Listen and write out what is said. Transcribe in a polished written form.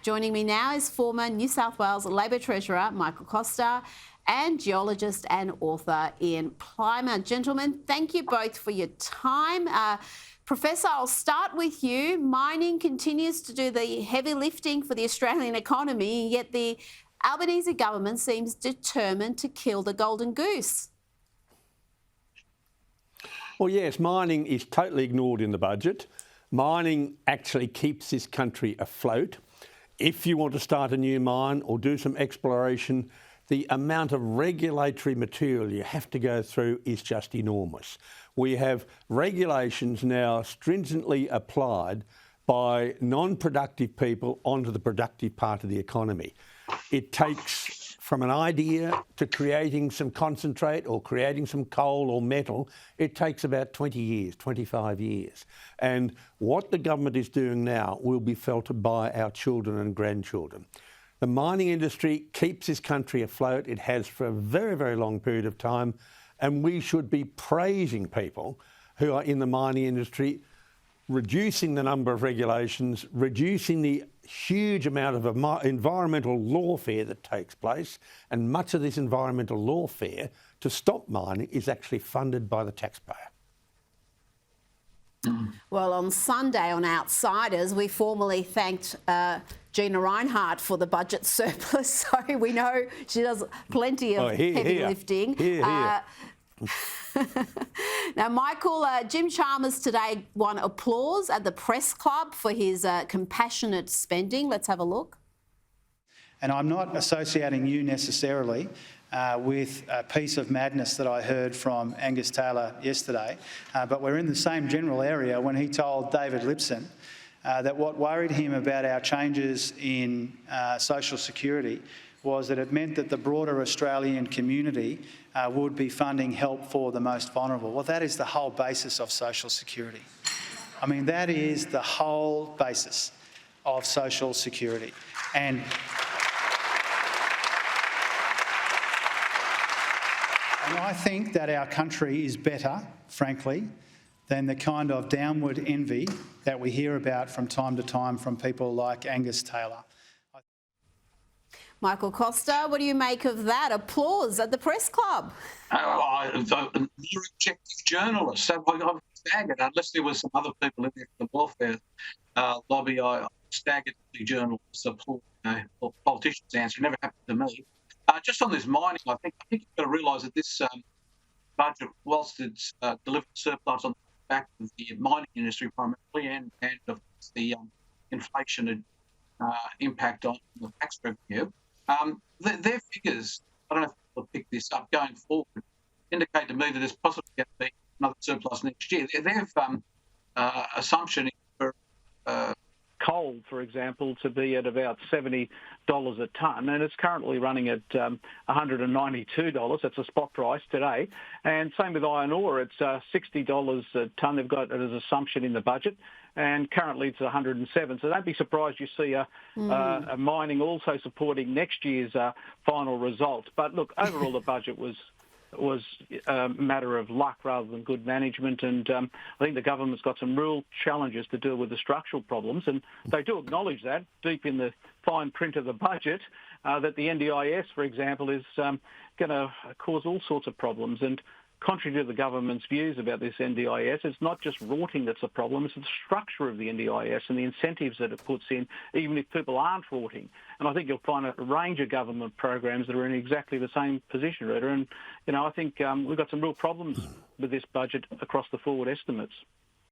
Joining me now is former New South Wales Labor Treasurer Michael Costa and geologist and author Ian Plimer. Gentlemen, thank you both for your time. Professor, I'll start with you. Mining continues to do the heavy lifting for the Australian economy, yet the Albanese government seems determined to kill the golden goose. Well, yes, mining is totally ignored in the budget. Mining actually keeps this country afloat. If you want to start a new mine or do some exploration, the amount of regulatory material you have to go through is just enormous. We have regulations now stringently applied by non-productive people onto the productive part of the economy. It takes from an idea to creating some concentrate or creating some coal or metal, it takes about 20 years, 25 years. And what the government is doing now will be felt by our children and grandchildren. The mining industry keeps this country afloat. It has for a very, very long period of time. And we should be praising people who are in the mining industry, reducing the number of regulations, reducing the huge amount of environmental lawfare that takes place, and much of this environmental lawfare to stop mining is actually funded by the taxpayer. Well, on Sunday on Outsiders, we formally thanked Gina Rinehart for the budget surplus, so we know she does plenty of heavy lifting. Now, Michael, Jim Chalmers today won applause at the Press Club for his compassionate spending. Let's have a look. And I'm not associating you necessarily with a piece of madness that I heard from Angus Taylor yesterday, but we're in the same general area when he told David Lipson that what worried him about our changes in social security was that it meant that the broader Australian community would be funding help for the most vulnerable. Well, that is the whole basis of social security. I mean, that is the whole basis of social security. And I think that our country is better, frankly, than the kind of downward envy that we hear about from time to time from people like Angus Taylor. Michael Costa, what do you make of that? Applause at the Press Club. I'm a very objective journalist, so I'm staggered. Unless there was some other people in there from the welfare lobby, I'm staggered to journalists applaud politicians' answer. It never happened to me. Just on this mining, I think you've got to realise that this budget, whilst it's delivered surplus on the back of the mining industry primarily and of course the inflation impact on the tax revenue, their figures, I don't know if they'll pick this up going forward, indicate to me that there's possibly going to be another surplus next year. Their assumption is for coal, for example, to be at about $70 a tonne, and it's currently running at $192. That's a spot price today. And same with iron ore, it's $60 a tonne. They've got it as an assumption in the budget, and currently it's 107. So don't be surprised you see a mining also supporting next year's final result. But look, overall the budget was a matter of luck rather than good management, and I think the government's got some real challenges to deal with the structural problems, and they do acknowledge that deep in the fine print of the budget, that the NDIS, for example, is going to cause all sorts of problems. And contrary to the government's views about this NDIS, it's not just rorting that's a problem, it's the structure of the NDIS and the incentives that it puts in, even if people aren't rorting. And I think you'll find a range of government programs that are in exactly the same position, Rita. And, I think we've got some real problems with this budget across the forward estimates.